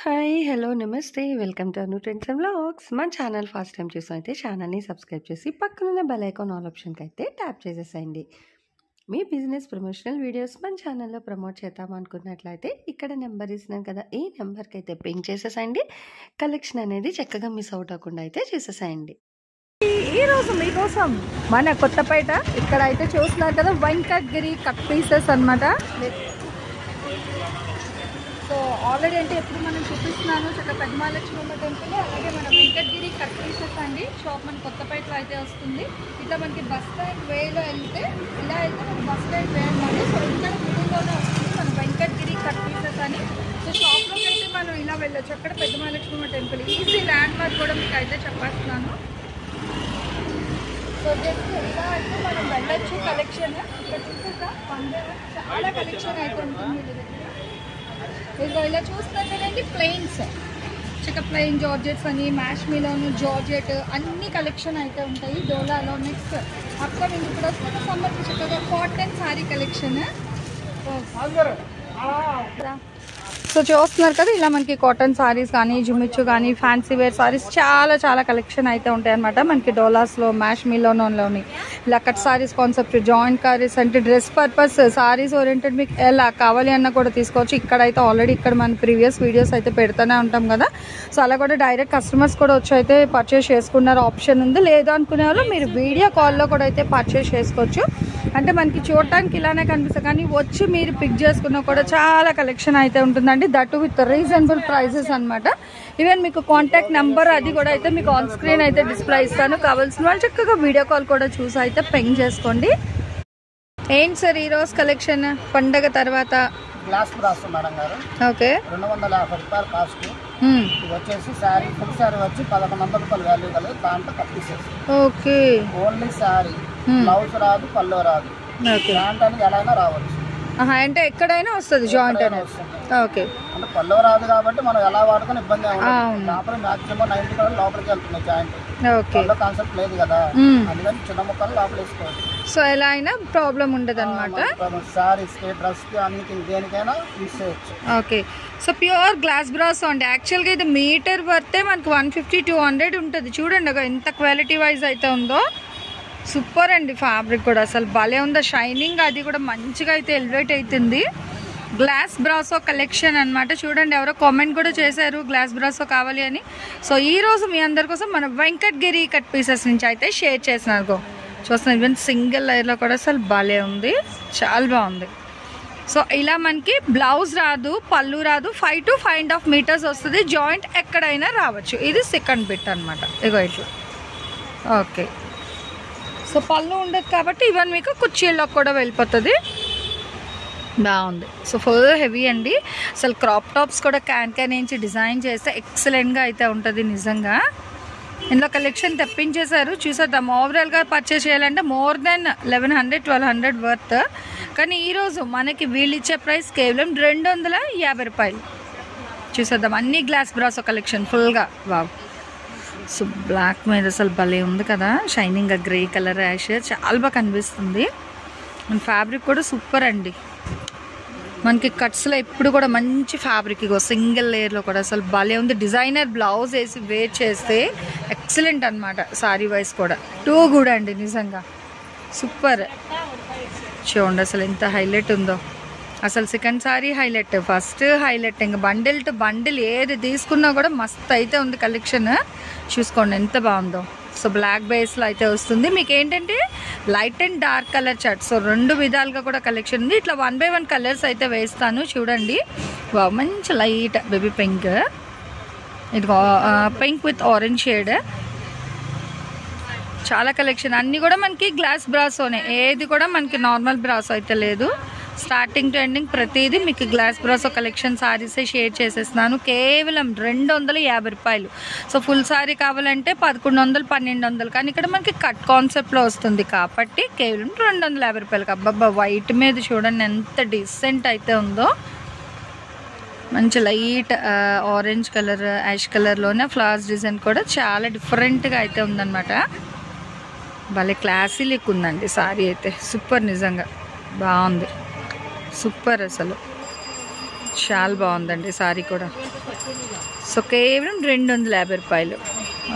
Hi! Hello! నమస్తే. Welcome to Anu trends and vlogs. మన channel first time చూసినైతే ఛానల్‌ని subscribe చేసి పక్కనున్న బెల్ ఐకాన్ ఆల్ ఆప్షన్‌కైతే ట్యాప్ చేసేసేయండి. మీ బిజినెస్ ప్రమోషనల్ వీడియోస్ మన ఛానల్‌లో ప్రమోట్ చేద్దామనుకున్నట్లయితే ఇక్కడ నెంబర్ ఇస్తున్నాను కదా! ఈ నెంబర్‌కైతే పింగ్ చేసేసేయండి. కలెక్షన్ అనేది చక్కగా మిస్ అవుట్ అవ్వకుండా అయితే చేసేసేయండి. ఈరోజు మీకోసం మన కొత్తపేట ఇక్కడ అయితే చూస్తున్నారు కదా, వెంకటగిరి కట్ పీసెస్ అనమాట. సో ఆల్రెడీ అంటే ఎప్పుడు మనం చూపిస్తున్నాను చక్కగా పెద్ద మహాలక్ష్మి టెంపుల్, అలాగే మన వెంకటగిరి కట్ పీసెస్ అండి. షాప్ మన కొత్తపేటలో అయితే వస్తుంది. ఇట్లా మనకి బస్ స్టాండ్ వేలో వెళ్తే ఇలా అయితే మనకి బస్ స్టాండ్ వే అనమాట. సో ఇక్కడ మిడిల్లోనే వస్తుంది మన వెంకటగిరి కట్ పీసెస్ అని. సో షాప్లోకి అయితే మనం ఇలా వెళ్ళొచ్చు. అక్కడ పెద్ద Mahalakshmi temple easy land mark కూడా మీకు అయితే చెప్పేస్తున్నాను. సో జస్ట్ ఇలా అయితే మనం వెళ్ళొచ్చు. కలెక్షన్ ఇక్కడ చూసేదా చాలా కలెక్షన్ అయితే ఉంటుంది. ఇదిగో ఇలా చూస్తారు కదండి, ప్లెయిన్స్ చక్క ప్లెయిన్ జార్జెట్స్ అని, మ్యాష్ మిలోను జార్జెట్ అన్ని కలెక్షన్ అయితే ఉంటాయి డోలాలో. నెక్స్ట్ అప్కమింగ్ ఇప్పుడు వస్తున్న సమ్మర్కి చక్కగా కాటన్ శారీ కలెక్షన్. సో చూస్తున్నారు కదా, ఇలా మనకి కాటన్ సారీస్ కానీ, జుమిచ్చు కానీ, ఫ్యాన్సీ వేర్ సారీస్ చాలా కలెక్షన్ అయితే ఉంటాయి అనమాట. మనకి డోలాస్లో, మ్యాష్ మిలోనోలోని ఇలా cut saris concept, joint saris అంటే డ్రెస్ పర్పస్ సారీస్ ఓరియంటెడ్ మీకు ఎలా కావాలి అన్న కూడా తీసుకోవచ్చు. ఇక్కడైతే ఆల్రెడీ ఇక్కడ మన ప్రీవియస్ వీడియోస్ అయితే పెడుతూనే ఉంటాం కదా. సో అలా కూడా డైరెక్ట్ కస్టమర్స్ కూడా వచ్చి అయితే పర్చేస్ చేసుకున్నారు ఆప్షన్ ఉంది. లేదు అనుకునే వాళ్ళు మీరు వీడియో కాల్లో కూడా అయితే పర్చేస్ చేసుకోవచ్చు. అంటే మనకి చూడటానికి ఇలానే కనిపిస్తుంది, కానీ వచ్చి మీరు పిక్ చేసుకున్నా కూడా చాలా కలెక్షన్ అయితే ఉంటుందండి. దట్ విత్ రీజనబుల్ ప్రైసెస్ అనమాట. ఈవెన్ మీకు కాంటాక్ట్ నెంబర్ అది కూడా అయితే మీకు ఆన్ స్క్రీన్ అయితే డిస్ప్లే ఇస్తాను. కావాల్సిన వాళ్ళు చక్కగా వీడియో కాల్ కూడా చూసి అయితే పెంగ్ చేసుకోండి. ఏంటి సార్ ఈరోజు కలెక్షన్ పండగ తర్వాత? గ్లాస్ బ్రాస్ మేడం గారు, ఓకే, 250 రూపాయలు కాస్ట్. ఇది వచ్చేసి శారీ, ఫుల్ శారీ వచ్చి 1100 రూపాయలు వాల్యూ కలదు. దాంట్లో కప్పిసేసి ఓకే, ఓన్లీ శారీ, బ్లౌజ్ రాదు, పల్లో రాదు. ప్యాంట్ అనేది ఎలా అయినా రావచ్చు. అంటే ఎక్కడైనా వస్తుంది జాయింట్ అనేది. వస్తుంది. ఓకే, అంటే పల్లో రాదు కాబట్టి మనం ఎలా వాడుకొని ఇబ్బంది అవుతుంది. లోపల మాక్సిమం 90 రూపాయలు లోపలికి వెళ్తున్నాయి జాయింట్. ఓకే, పల్లో కాన్సెప్ట్ లేదు కదా, అందుకని చిన్న ముక్కలు లోపల వేసుకోవచ్చు. సో ఎలా అయినా ప్రాబ్లం ఉండదు అనమాట. శారీస్కి, డ్రెస్కి, అన్నిటికి దేనికైనా యూస్ చేయొచ్చు. Okay, so pure glass brass అండి. యాక్చువల్గా ఇది మీటర్ వర్తే మనకి 150-200 ఉంటుంది. చూడండి అక్కడ ఎంత క్వాలిటీ వైజ్ అయితే ఉందో. సూపర్ అండి. ఫ్యాబ్రిక్ కూడా అసలు భలే ఉందో, షైనింగ్ అది కూడా మంచిగా అయితే ఎలివేట్ అవుతుంది. గ్లాస్ బ్రాసో కలెక్షన్ అనమాట. చూడండి, ఎవరో కామెంట్ కూడా చేశారు గ్లాస్ బ్రాసో కావాలి అని. సో ఈరోజు మీ అందరి కోసం మన వెంకటగిరి కట్ పీసెస్ నుంచి అయితే షేర్ చేసినారు. చూస్తున్నాను, ఈవెన్ సింగిల్ లేయర్లో కూడా అసలు భలే ఉంది, చాలా బాగుంది. సో ఇలా మనకి బ్లౌజ్ రాదు, పళ్ళు రాదు, 5 to 5.5 మీటర్స్ వస్తుంది. జాయింట్ ఎక్కడైనా రావచ్చు. ఇది సెకండ్ బిట్ అనమాట. ఇగో ఇట్లా. ఓకే, సో పళ్ళు ఉండదు కాబట్టి ఈవెన్ మీకు కుర్చీల్లోకి కూడా వెళ్ళిపోతుంది. బాగుంది. సో ఫుల్ హెవీ అండి. అసలు క్రాప్ టాప్స్ కూడా క్యాన్ నుంచి డిజైన్ చేస్తే ఎక్సలెంట్గా అయితే ఉంటుంది నిజంగా. ఇందులో కలెక్షన్ తెప్పించేశారు, చూసేద్దాం. ఓవరాల్గా పర్చేస్ చేయాలంటే మోర్ దెన్ 1100-1200 వర్త్. కానీ ఈరోజు మనకి వీళ్ళు ఇచ్చే ప్రైస్ కేవలం 250 రూపాయలు. చూసేద్దాం. అన్ని గ్లాస్ బ్రాసో కలెక్షన్ ఫుల్గా. వావ్, సో బ్లాక్ మీద అసలు భలే ఉంది కదా, షైనింగ్గా గ్రే కలర్ యాష్ చాలా బాగా కనిపిస్తుంది. అండ్ ఫ్యాబ్రిక్ కూడా సూపర్ అండి. మనకి కట్స్లో ఎప్పుడు కూడా మంచి ఫ్యాబ్రిక్, ఇగో సింగిల్ లేయర్లో కూడా అసలు భలే ఉంది. డిజైనర్ బ్లౌజ్ వేసి వేర్ చేస్తే ఎక్సలెంట్ అనమాట. సారీ వైజ్ కూడా టూ గుడ్ అండి నిజంగా. సూపర్. చూడండి అసలు ఎంత హైలైట్ ఉందో. అసలు second sorry highlight, first highlight. ఇంకా బండిల్ టు బండిల్ ఏది తీసుకున్నా కూడా మస్త్ అయితే ఉంది కలెక్షన్. చూసుకోండి ఎంత బాగుందో. సో బ్లాక్ బేస్లో అయితే వస్తుంది. మీకు ఏంటంటే light and dark colour chart. So 2 విధాలుగా కూడా కలెక్షన్ ఉంది. ఇట్లా 1 by 1 కలర్స్ అయితే వేస్తాను. చూడండి, మంచి లైట్ బేబీ పింక్, ఇది పింక్ విత్ ఆరెంజ్ షేడ్. చాలా కలెక్షన్. అన్నీ కూడా మనకి గ్లాస్ బ్రాసోనే, ఏది కూడా మనకి నార్మల్ బ్రాసో అయితే లేదు. స్టార్టింగ్ టు ఎండింగ్ ప్రతిదీ మీకు గ్లాస్ బ్రాసో కలెక్షన్ సారీసే షేర్ చేసేస్తున్నాను. కేవలం 250 రూపాయలు. సో ఫుల్ సారీ కావాలంటే 1100-1200. కానీ ఇక్కడ మనకి కట్ కాన్సెప్ట్లో వస్తుంది కాబట్టి కేవలం 250 రూపాయలకి. అబ్బాబ్బా, వైట్ మీద చూడండి ఎంత డిసెంట్ అయితే ఉందో. మంచి లైట్ ఆరెంజ్ కలర్, యాష్ కలర్లోనే ఫ్లవర్స్ డిజైన్ కూడా చాలా డిఫరెంట్గా అయితే ఉందన్నమాట. భలే క్లాసీ లుక్ ఉందండి సారీ అయితే. సూపర్, నిజంగా బాగుంది, సూపర్ అసలు. చాలా బాగుందండి సారీ కూడా. సో కేవలం 250 రూపాయలు.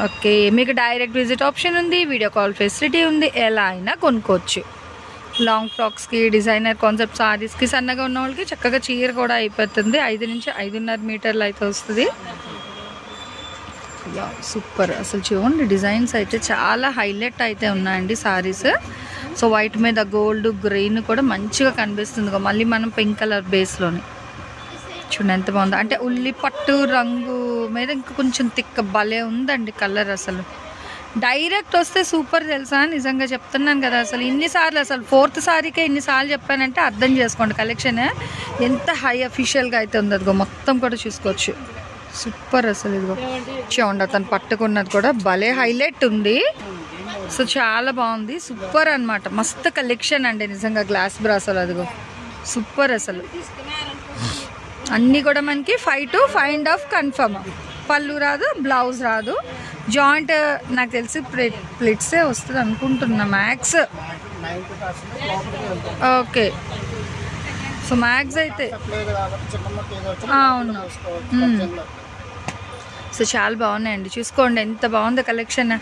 ఓకే, మీకు డైరెక్ట్ విజిట్ ఆప్షన్ ఉంది, వీడియో కాల్ ఫెసిలిటీ ఉంది, ఎలా అయినా కొనుక్కోవచ్చు. లాంగ్ ఫ్రాక్స్కి, డిజైనర్ కాన్సెప్ట్ సారీస్కి, సన్నగా ఉన్న వాళ్ళకి చక్కగా చీర కూడా అయిపోతుంది. 5 నుంచి 5.5 మీటర్లు అయితే వస్తుంది. సూపర్. అసలు చూడండి డిజైన్స్ అయితే చాలా హైలైట్ అయితే ఉన్నాయండి సారీస్. సో వైట్ మీద గోల్డ్, గ్రీన్ కూడా మంచిగా కనిపిస్తుంది. మళ్ళీ మనం పింక్ కలర్ బేస్లోని చూడండి ఎంత బాగుంది. అంటే ఉల్లి పట్టు రంగు మీద ఇంకా కొంచెం తిక్క భలే ఉందండి కలర్. అసలు డైరెక్ట్ వస్తే సూపర్ తెలుసా, నిజంగా చెప్తున్నాను కదా. అసలు ఇన్నిసార్లు, అసలు 4th సారీకే ఇన్నిసార్లు చెప్పానంటే అర్థం చేసుకోండి కలెక్షన్ ఎంత హై అఫీషియల్గా అయితే ఉంది. అదిగో మొత్తం కూడా చూసుకోవచ్చు. సూపర్. అసలు ఇదిగో చూడండి అతను పట్టుకున్నది కూడా భలే హైలైట్ ఉంది. సో చాలా బాగుంది, సూపర్ అనమాట. మస్తు కలెక్షన్ అండి నిజంగా గ్లాస్ బ్రాసోలు. అదిగో సూపర్. అసలు అన్నీ కూడా మనకి 5 to 5.5 కన్ఫర్మ్. పళ్ళు రాదు, బ్లౌజ్ రాదు. జాయింట్ నాకు తెలిసి ప్లిట్సే వస్తుంది అనుకుంటున్నా మ్యాక్స్. ఓకే, సో మ్యాక్స్ అయితే అవును. సో చాలా బాగున్నాయండి, చూసుకోండి ఎంత బాగుంది కలెక్షన్.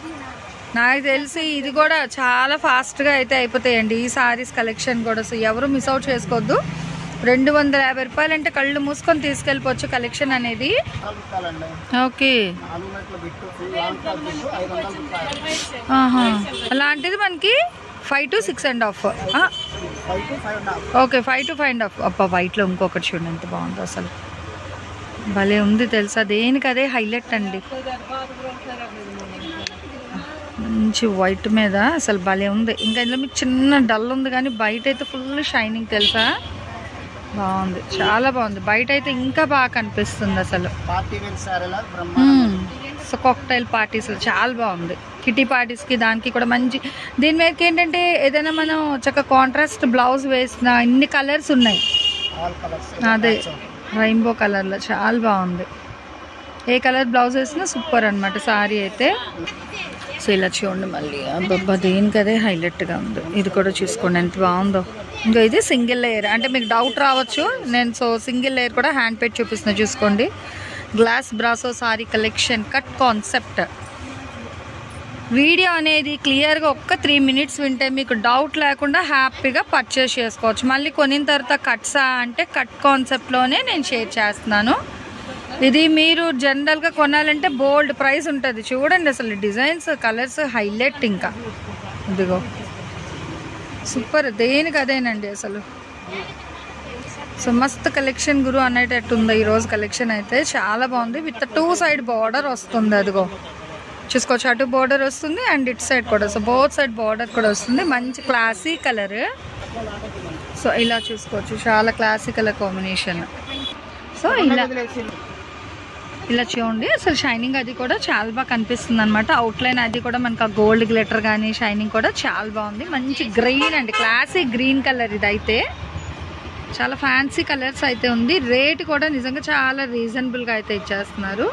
నాకు తెలిసి ఇది కూడా చాలా ఫాస్ట్గా అయితే అయిపోతాయండి ఈ సారీస్ కలెక్షన్ కూడా. సో ఎవరు మిస్ అవుట్ చేసుకోవద్దు. 250 రూపాయలు అంటే కళ్ళు మూసుకొని తీసుకెళ్ళిపోవచ్చు కలెక్షన్ అనేది. ఓకే, అలాంటిది మనకి 5 to 6.5. Okay, 5 to 5.5. అబ్బా వైట్లో ఇంకొకటి చూడండి ఎంత బాగుందో. అసలు భలే ఉంది తెలుసా, దేనికి అదే హైలైట్ అండి. మంచి వైట్ మీద అసలు భలే ఉంది. ఇంకా ఇందులో మీకు చిన్న డల్ ఉంది కానీ బయట అయితే ఫుల్ షైనింగ్ తెలుసా. బాగుంది, చాలా బాగుంది. బయట అయితే ఇంకా బాగా కనిపిస్తుంది అసలు. సో కాక్టైల్ పార్టీస్ చాలా బాగుంది. కిటీ పార్టీస్కి దానికి కూడా మంచి. దీని మీదకి ఏంటంటే ఏదైనా మనం చక్కగా కాంట్రాస్ట్ బ్లౌజ్ వేసిన ఇన్ని కలర్స్ ఉన్నాయి. అదే రెయిన్బో కలర్లో చాలా బాగుంది. ఏ కలర్ బ్లౌజ్ వేసినా సూపర్ అనమాట సారీ అయితే. సో ఇలా చూడండి మళ్ళీ అబ్బబ్బా దేనికి అదే హైలైట్గా ఉంది. ఇది కూడా చూసుకోండి ఎంత బాగుందో. ఇంకా ఇది సింగిల్ లేయర్ అంటే మీకు డౌట్ రావచ్చు నేను. సో సింగిల్ లేయర్ కూడా హ్యాండ్ పెట్టి చూపిస్తున్నా చూసుకోండి. Glass brasso sorry collection cut concept. Video అనేది క్లియర్గా ఒక్క 3 minutes వింటే మీకు డౌట్ లేకుండా హ్యాపీగా పర్చేస్ చేసుకోవచ్చు. మళ్ళీ కొనిన తర్వాత కట్సా అంటే కట్ కాన్సెప్ట్లోనే నేను షేర్ చేస్తున్నాను. ఇది మీరు జనరల్గా కొనాలంటే బోల్డ్ ప్రైస్ ఉంటుంది. చూడండి అసలు డిజైన్స్, కలర్స్ హైలైట్. ఇంకా ఇదిగో సూపర్, దేనికి అదేనండి అసలు. సో మస్త్ కలెక్షన్ గురు అనేటట్టు ఉంది ఈరోజు కలెక్షన్ అయితే. చాలా బాగుంది. విత్ 2 side బార్డర్ వస్తుంది. అదిగో చూసుకోవచ్చు, అటు బార్డర్ వస్తుంది అండ్ ఇటు సైడ్ కూడా. సో బోత్ సైడ్ బార్డర్ కూడా వస్తుంది. మంచి క్లాసీ కలర్. సో ఇలా చూసుకోవచ్చు, చాలా క్లాసీ కలర్ కాంబినేషన్. సో ఇలా చూడండి అసలు షైనింగ్ అది కూడా చాలా బాగా కనిపిస్తుంది అనమాట. అవుట్లైన్ అది కూడా మనకు ఆ గోల్డ్ గ్లిటర్ కానీ షైనింగ్ కూడా చాలా బాగుంది. మంచి గ్రీన్ అండి, క్లాసీ గ్రీన్ కలర్. ఇదైతే చాలా ఫ్యాన్సీ కలర్స్ అయితే ఉంది. రేట్ కూడా నిజంగా చాలా రీజనబుల్గా అయితే ఇచ్చేస్తున్నారు.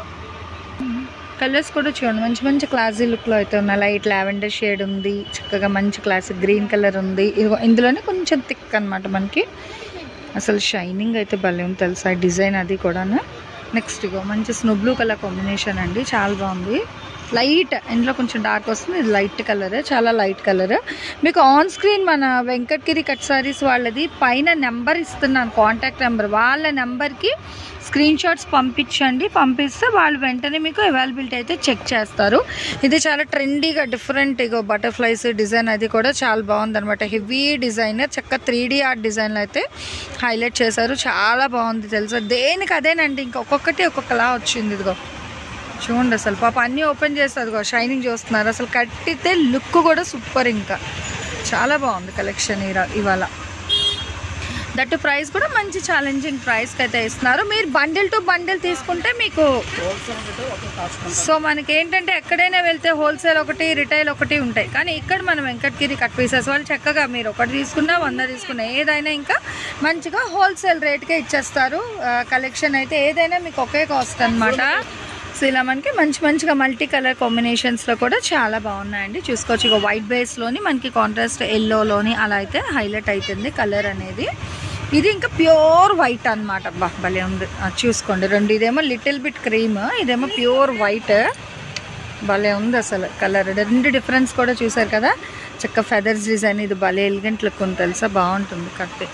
కలర్స్ కూడా చూడండి మంచి మంచి క్లాసీ లుక్లో అయితే ఉన్నాయి. లైట్ లావెండర్ షేడ్ ఉంది, చక్కగా మంచి క్లాసిక్ గ్రీన్ కలర్ ఉంది. ఇందులోనే కొంచెం థిక్ అనమాట మనకి. అసలు షైనింగ్ అయితే భలే ఉంది తెలుసా డిజైన్ అది కూడా. నెక్స్ట్ ఇగో మంచి స్నో బ్లూ కలర్ కాంబినేషన్ అండి, చాలా బాగుంది. లైట్ ఇందులో కొంచెం డార్క్ వస్తుంది, ఇది లైట్ కలర్, చాలా లైట్ కలర్. మీకు ఆన్ స్క్రీన్ మన వెంకటగిరి కట్ సారీస్ వాళ్ళది పైన నెంబర్ ఇస్తున్నాను, కాంటాక్ట్ నెంబర్. వాళ్ళ నెంబర్కి స్క్రీన్ షాట్స్ పంపించండి. పంపిస్తే వాళ్ళు వెంటనే మీకు అవైలబిలిటీ అయితే చెక్ చేస్తారు. ఇది చాలా ట్రెండీగా డిఫరెంట్ ఇగో బటర్ఫ్లైస్ డిజైన్ అది కూడా చాలా బాగుంది అనమాట. హెవీ డిజైన్, చక్కగా 3D ఆర్ట్ డిజైన్లు అయితే హైలైట్ చేశారు. చాలా బాగుంది తెలుసా, దేనికి అదేనండి. ఇంకా ఒక్కొక్కటి ఒక్కొక్కలా వచ్చింది. ఇదిగో చూడండి అసలు పాప అన్నీ ఓపెన్ చేస్తుంది, షైనింగ్ చూస్తున్నారు. అసలు కట్టితే లుక్ కూడా సూపర్. ఇంకా చాలా బాగుంది కలెక్షన్ ఇవాళ. దట్టు ప్రైస్ కూడా మంచి ఛాలెంజింగ్ ప్రైస్కి అయితే ఇస్తున్నారు. మీరు బండిల్ టు బండిల్ తీసుకుంటే మీకు సో మనకి ఏంటంటే ఎక్కడైనా వెళ్తే హోల్సేల్ ఒకటి, రిటైల్ ఒకటి ఉంటాయి. కానీ ఇక్కడ మనం వెంకటగిరి కట్ పీసెస్ వాళ్ళు చక్కగా మీరు ఒకటి తీసుకున్నా 100 తీసుకున్నా ఏదైనా ఇంకా మంచిగా హోల్సేల్ రేట్కే ఇచ్చేస్తారు. కలెక్షన్ అయితే ఏదైనా మీకు ఒకే కాస్ట్ అనమాట. సో ఇలా మనకి మంచిగా మల్టీ కలర్ కాంబినేషన్స్లో కూడా చాలా బాగున్నాయండి. చూసుకోవచ్చు ఇక వైట్ బేస్లోని మనకి కాంట్రాస్ట్ ఎల్లోలోని అలా అయితే హైలైట్ అవుతుంది కలర్ అనేది. ఇది ఇంకా ప్యూర్ వైట్ అనమాట. భలే ఉంది, చూసుకోండి. రెండు, ఇదేమో లిటిల్ బిట్ క్రీమ్, ఇదేమో ప్యూర్ వైట్. భలే ఉంది అసలు కలర్. రెండు డిఫరెన్స్ కూడా చూసారు కదా. చక్క ఫెదర్స్ డిజైన్, ఇది భలే ఎలిగెంట్ లుక్ ఉంది తెలుసా, బాగుంటుంది. కట్టే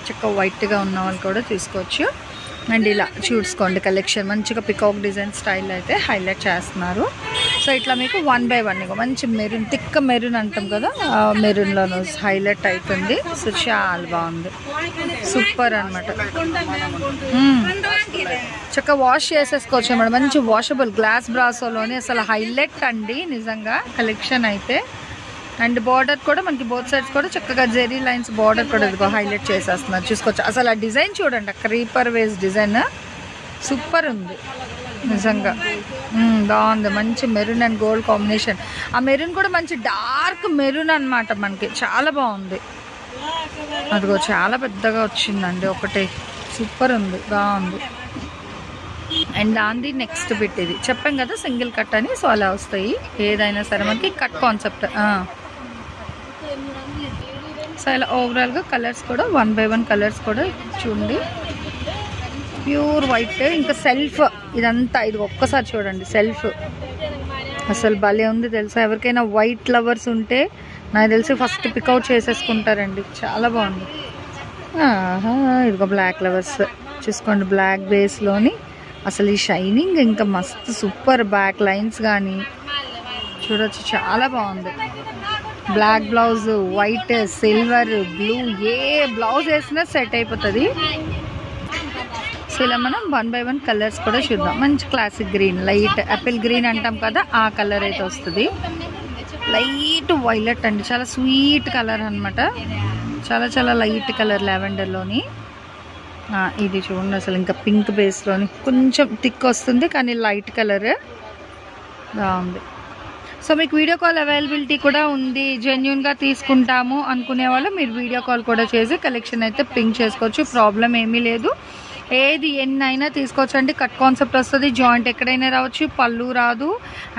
చక్క వైట్గా ఉన్న వాళ్ళు కూడా తీసుకోవచ్చు. అండ్ ఇలా చూసుకోండి కలెక్షన్ మంచిగా పికాక్ డిజైన్ స్టైల్ అయితే హైలైట్ చేస్తున్నారు. సో ఇట్లా మీకు 1 by 1 ఇక మంచి మెరూన్, థిక్ మెరూన్ అంటాం కదా, మెరూన్లోనూ హైలైట్ అవుతుంది. సో చాలా బాగుంది, సూపర్ అనమాట. చక్కగా వాష్ చేసేసుకోవచ్చు మేడం. మంచి వాషబుల్ గ్లాస్ బ్రాసోలోని అసలు హైలైట్ అండి నిజంగా కలెక్షన్ అయితే. అండ్ బార్డర్ కూడా మనకి బోత్ సైడ్స్ కూడా చక్కగా జెరీ లైన్స్ బార్డర్ కూడా ఇదిగో హైలైట్ చేసేస్తున్నారు. చూసుకోవచ్చు అసలు ఆ డిజైన్ చూడండి, ఆ క్రీపర్ వేస్ డిజైన్ సూపర్ ఉంది నిజంగా. బాగుంది, మంచి మెరూన్ అండ్ గోల్డ్ కాంబినేషన్. ఆ మెరూన్ కూడా మంచి డార్క్ మెరూన్ అనమాట, మనకి చాలా బాగుంది. అదిగో చాలా పెద్దగా వచ్చిందండి ఒకటే, సూపర్ ఉంది, బాగుంది. అండ్ దాన్ని నెక్స్ట్ బిట్ ఇది చెప్పాం కదా సింగిల్ కట్ అని. సో అలా వస్తాయి ఏదైనా సరే మనకి కట్ కాన్సెప్ట్. సో ఇలా ఓవరాల్గా కలర్స్ కూడా 1 by 1 కలర్స్ కూడా చూడండి, ప్యూర్ వైట్. ఇంకా సెల్ఫ్ ఇదంతా, ఇది ఒక్కసారి చూడండి సెల్ఫ్ అసలు భలే ఉంది తెలుసా. ఎవరికైనా వైట్ లవర్స్ ఉంటే నాకు తెలిసి ఫస్ట్ పికౌట్ చేసేసుకుంటారండి, చాలా బాగుంది. ఇదిగో బ్లాక్ లవర్స్ చూసుకోండి, బ్లాక్ బేస్లోని అసలు ఈ షైనింగ్ ఇంకా మస్తు సూపర్. బ్యాక్ లైన్స్ కానీ చూడొచ్చు, చాలా బాగుంది. Black blouse, white, silver, blue, ఏ బ్లౌజ్ వేసినా సెట్ అయిపోతుంది. సో ఇలా మనం 1 by 1 కలర్స్ కూడా చూద్దాం. మంచి classic green, light apple green అంటాం కదా, ఆ కలర్ అయితే వస్తుంది. లైట్ వైలెట్ అండి, చాలా స్వీట్ కలర్ అనమాట. చాలా చాలా లైట్ కలర్ లావెండర్లోని. ఇది చూడండి అసలు ఇంకా పింక్ బేస్లోని కొంచెం థిక్ వస్తుంది కానీ లైట్ కలర్ బాగుంది. సో మీకు వీడియో కాల్ అవైలబిలిటీ కూడా ఉంది. జెన్యూన్గా తీసుకుంటాము అనుకునే వాళ్ళు మీరు వీడియో కాల్ కూడా చేసి కలెక్షన్ అయితే పింక్ చేసుకోవచ్చు, ప్రాబ్లం ఏమీ లేదు. ఏది ఎన్నైనా తీసుకోవచ్చు అండి. కట్ కాన్సెప్ట్ వస్తుంది, జాయింట్ ఎక్కడైనా రావచ్చు, పళ్ళు రాదు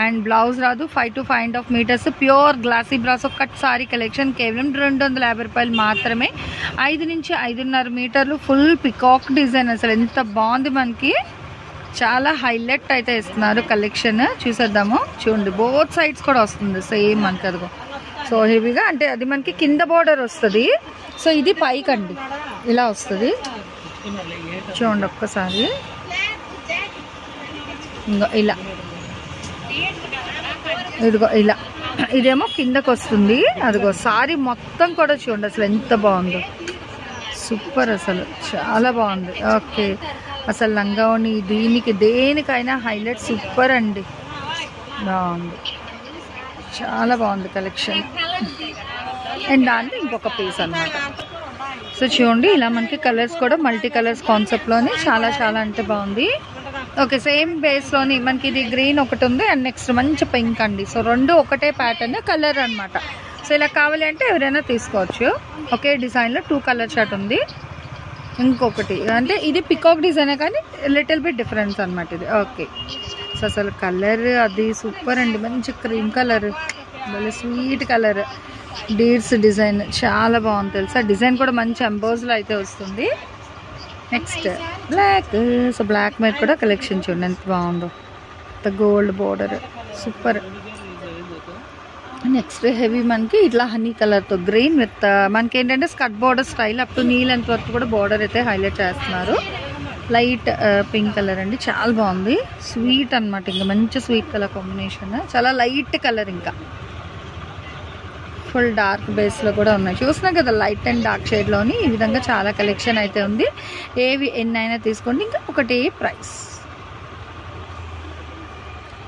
అండ్ బ్లౌజ్ రాదు. 5 to 5.5 meters pure glassy brasso cut sari collection కేవలం 250 రూపాయలు మాత్రమే. 5 నుంచి 5.5 మీటర్లు ఫుల్ పికాక్ డిజైన్, అసలు ఎంత బాగుంది. మనకి చాలా హైలైట్ అయితే ఇస్తున్నారు కలెక్షన్. చూసేద్దాము, చూడండి బోత్ సైడ్స్ కూడా వస్తుంది సేమ్ మనకి. అదిగో సో హెవీగా అంటే అది మనకి కింద బార్డర్ వస్తుంది. సో ఇది పైకి అండి ఇలా వస్తుంది, చూడండి ఒక్కసారి. ఇంకో ఇలా, ఇదిగో ఇలా, ఇదేమో కిందకు వస్తుంది. అదిగో సారీ మొత్తం కూడా చూడండి అసలు ఎంత బాగుందో, సూపర్ అసలు చాలా బాగుంది. ఓకే అసలు లంగావని దీనికి దేనికైనా హైలైట్ సూపర్ అండి, బాగుంది, చాలా బాగుంది కలెక్షన్. అండ్ దాంట్లో ఇంకొక పీస్ అన్నమాట. సో చూడండి ఇలా మనకి కలర్స్ కూడా మల్టీ కలర్స్ కాన్సెప్ట్లోని చాలా చాలా అంటే బాగుంది. ఓకే సేమ్ బేస్లోని మనకి ఇది గ్రీన్ ఒకటి ఉంది అండ్ నెక్స్ట్ మంచి పింక్ అండి. సో రెండు ఒకటే ప్యాటర్న్ కలర్ అనమాట. సో ఇలా కావాలి అంటే ఎవరైనా తీసుకోవచ్చు. ఒకే డిజైన్లో 2 కలర్ షర్ట్ ఉంది. ఇంకొకటి అంటే ఇది పికాక్ డిజైనే కానీ లిటిల్ బిట్ డిఫరెన్స్ అనమాట ఇది. ఓకే సో అసలు కలర్ అది సూపర్ అండి, మంచి క్రీమ్ కలర్, భలే స్వీట్ కలర్, డీర్స్ డిజైన్ చాలా బాగుంది తెలుసా. డిజైన్ కూడా మంచి ఎంబోజ్లో అయితే వస్తుంది. Next black. సో బ్లాక్ మీద కూడా కలెక్షన్ చూడండి ఎంత బాగుందో, gold border super. Next heavy మనకి ఇట్లా హనీ కలర్తో గ్రీన్ విత్ మనకి ఏంటంటే skirt border style up to knee length వరకు కూడా బోర్డర్ అయితే హైలైట్ చేస్తున్నారు. లైట్ పింక్ కలర్ అండి, చాలా బాగుంది, స్వీట్ అనమాట. ఇంకా మంచి స్వీట్ కలర్ కాంబినేషన్, చాలా లైట్ కలర్, ఇంకా ఫుల్ డార్క్ బేస్లో కూడా ఉన్నాయి. చూసినా కదా లైట్ అండ్ డార్క్ షేడ్లోని ఈ విధంగా చాలా కలెక్షన్ అయితే ఉంది. ఏవి ఎన్నైనా తీసుకోండి, ఇంకా ఒకటే ప్రైస్.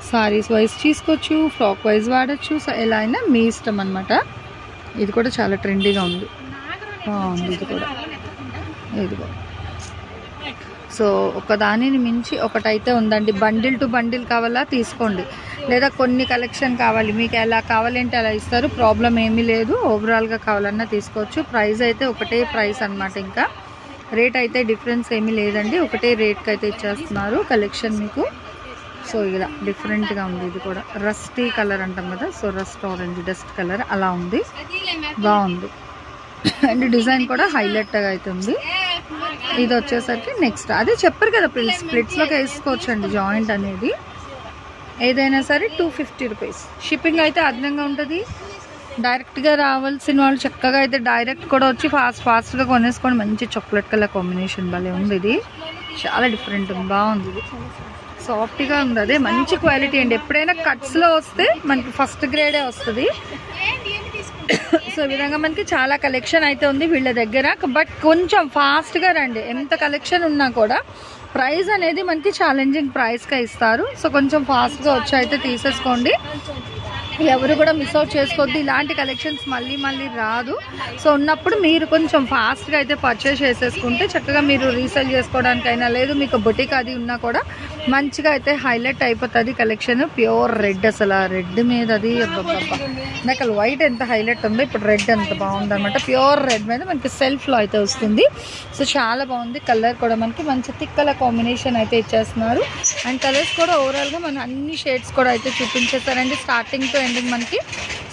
సారీస్ వైజ్ తీసుకోవచ్చు, ఫ్రాక్ వైజ్ వాడచ్చు, సో ఎలా అయినా మీ ఇష్టం అనమాట. ఇది కూడా చాలా ట్రెండీగా ఉంది, బాగుంది ఇది కూడా. ఇదిగో సో ఒకదానిని మించి ఒకటైతే ఉందండి. బండిల్ టు బండిల్ కావాలా తీసుకోండి, లేదా కొన్ని కలెక్షన్ కావాలి మీకు ఎలా కావాలంటే అలా ఇస్తారు, ప్రాబ్లం ఏమీ లేదు. ఓవరాల్గా కావాలన్నా తీసుకోవచ్చు. ప్రైస్ అయితే ఒకటే ప్రైస్ అనమాట, ఇంకా రేట్ అయితే డిఫరెన్స్ ఏమీ లేదండి, ఒకటే రేట్కి అయితే ఇచ్చేస్తున్నారు కలెక్షన్ మీకు. సో ఇలా డిఫరెంట్గా ఉంది. ఇది కూడా రస్టీ కలర్ అంటాం కదా, so rust orange dust colour అలా ఉంది, బాగుంది. అండ్ డిజైన్ కూడా హైలైట్గా అయితే ఉంది. ఇది వచ్చేసరికి నెక్స్ట్ అదే చెప్పారు కదా స్ప్లిట్స్లోకి వేసుకోవచ్చు అండి జాయింట్ అనేది. ఏదైనా సరే 250 రూపీస్. షిప్పింగ్ అయితే అదనంగా ఉంటుంది. డైరెక్ట్గా రావాల్సిన వాళ్ళు చక్కగా అయితే డైరెక్ట్ కూడా వచ్చి ఫాస్ట్గా కొనేసుకోండి. మంచి చాక్లెట్ కలర్ కాంబినేషన్ భలే ఉంది. ఇది చాలా డిఫరెంట్ ఉంది, బాగుంది. ఇది సాఫ్ట్గా ఉంది, అదే మంచి క్వాలిటీ అండి. ఎప్పుడైనా కట్స్లో వస్తే మనకి ఫస్ట్ గ్రేడే వస్తుంది. సో ఈ విధంగా మనకి చాలా కలెక్షన్ అయితే ఉంది వీళ్ళ దగ్గర. బట్ కొంచెం ఫాస్ట్గా రండి. ఎంత కలెక్షన్ ఉన్నా కూడా ప్రైస్ అనేది మనకి ఛాలెంజింగ్ ప్రైస్గా ఇస్తారు. సో కొంచెం ఫాస్ట్గా వచ్చి అయితే తీసేసుకోండి. ఎవరు కూడా మిస్ అవుట్ చేసుకోవద్దు. ఇలాంటి కలెక్షన్స్ మళ్ళీ రాదు. సో ఉన్నప్పుడు మీరు కొంచెం ఫాస్ట్గా అయితే పర్చేస్ చేసేసుకుంటే చక్కగా మీరు రీసేల్ చేసుకోవడానికైనా, లేదు మీకు బొటిక్ అది ఉన్నా కూడా మంచిగా అయితే హైలైట్ అయిపోతుంది కలెక్షన్. ప్యూర్ రెడ్, అసలు ఆ రెడ్ మీద అది నాకు వైట్ ఎంత హైలైట్ ఉందో, ఇప్పుడు రెడ్ ఎంత బాగుంది అనమాట. ప్యూర్ రెడ్ మీద మనకి సెల్ఫ్లో అయితే వస్తుంది. సో చాలా బాగుంది. కలర్ కూడా మనకి మంచి థిక్ కలర్ కాంబినేషన్ అయితే ఇచ్చేస్తున్నారు. అండ్ కలర్స్ కూడా ఓవరాల్గా మనం అన్ని షేడ్స్ కూడా అయితే చూపించేస్తారండి స్టార్టింగ్ టు ఎండింగ్ మనకి.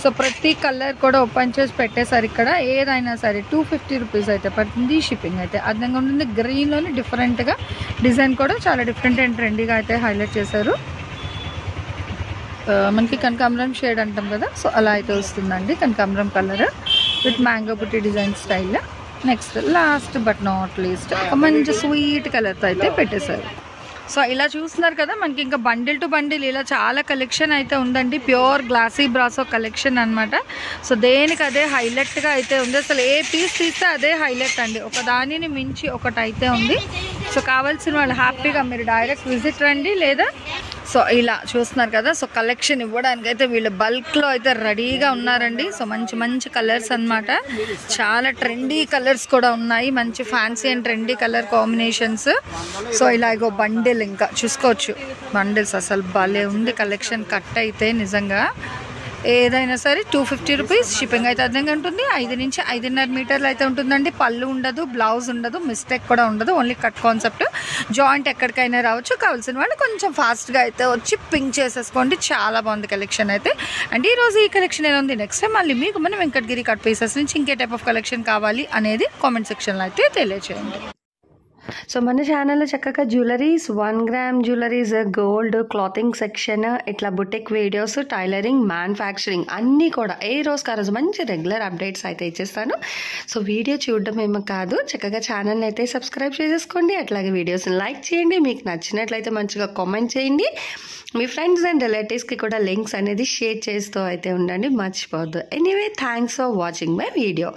సో ప్రతి కలర్ కూడా ఓపెన్ చేసి పెట్టేసారు ఇక్కడ. ఏదైనా సరే 250 రూపీస్ అయితే పడుతుంది. షిప్పింగ్ అయితే అదనంగా ఉంటుంది. గ్రీన్లోని డిఫరెంట్గా డిజైన్ కూడా చాలా డిఫరెంట్ అండ్ ట్రెండీగా అయితే హైలైట్ చేశారు. మనకి కనకాంబరం షేడ్ అంటాం కదా, సో అలా అయితే వస్తుందండి. కనకాంబరం కలర్ విత్ మ్యాంగో బుట్టి design style. Next last but not least ఒక మంచి స్వీట్ కలర్తో అయితే పెట్టేశారు. సో ఇలా చూస్తున్నారు కదా, మనకి ఇంకా బండిల్ టు బండిల్ ఇలా చాలా కలెక్షన్ అయితే ఉందండి. ప్యూర్ గ్లాసీ బ్రాసో కలెక్షన్ అనమాట. సో దేనికి అదే హైలైట్గా అయితే ఉంది. అసలు ఏ పీస్ తీస్తే అదే హైలైట్ అండి. ఒక దానిని మించి ఒకటి అయితే ఉంది. సో కావాల్సిన వాళ్ళు హ్యాపీగా మీరు డైరెక్ట్ విజిట్ రండి. లేదా సో ఇలా చూస్తున్నారు కదా, సో కలెక్షన్ ఇవ్వడానికి అయితే వీళ్ళు బల్క్లో అయితే రెడీగా ఉన్నారండి. సో మంచి కలర్స్ అన్నమాట. చాలా ట్రెండీ కలర్స్ కూడా ఉన్నాయి. మంచి fancy and trendy colour combinations. So ఇలా ఇగో బండిల్ ఇంకా చూసుకోవచ్చు. బండిల్స్ అసలు భలే ఉంది కలెక్షన్. కట్ అయితే నిజంగా ఏదైనా సరే 250 రూపీస్. షిప్పింగ్ అయితే అదనంగా ఉంటుంది. 5 నుంచి 5.5 మీటర్లు అయితే ఉంటుందండి. పళ్ళు ఉండదు, బ్లౌజ్ ఉండదు, మిస్టేక్ కూడా ఉండదు. Only cut concept. జాయింట్ ఎక్కడికైనా రావచ్చు. కావాల్సిన వాళ్ళు కొంచెం ఫాస్ట్గా అయితే వచ్చి పింక్ చేసేసుకోండి. చాలా బాగుంది కలెక్షన్ అయితే. అండ్ ఈరోజు ఈ కలెక్షన్ ఎలా ఉంది, నెక్స్ట్ టైం మళ్ళీ మీకు మన వెంకటగిరి కట్ పీసెస్ నుంచి ఇంకే టైప్ ఆఫ్ కలెక్షన్ కావాలి అనేది కామెంట్ సెక్షన్లో అయితే తెలియజేయండి. సో మన ఛానల్లో చక్కగా jewelleries, 1 gram jewelleries, gold, clothing section, ఇట్లా బుటిక్ వీడియోస్, టైలరింగ్, మ్యానుఫ్యాక్చరింగ్ అన్నీ కూడా ఏ రోజుకి ఆ రోజు మంచి రెగ్యులర్ అప్డేట్స్ అయితే ఇచ్చేస్తాను. సో వీడియో చూడడం ఏమో కాదు, చక్కగా ఛానల్ని అయితే సబ్స్క్రైబ్ చేసేసుకోండి. అట్లాగే వీడియోస్ని లైక్ చేయండి. మీకు నచ్చినట్లయితే మంచిగా కామెంట్ చేయండి. మీ ఫ్రెండ్స్ అండ్ రిలేటివ్స్కి కూడా లింక్స్ అనేది షేర్ చేస్తూ అయితే ఉండండి, మర్చిపోవద్దు. Anyway, thanks for watching my video.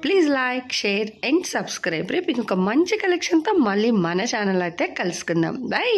Please like, share and subscribe. రేపు ఇంకొక మంచి కలెక్షన్తో మళ్ళీ మన ఛానల్ అయితే కలుసుకుందాం. బై.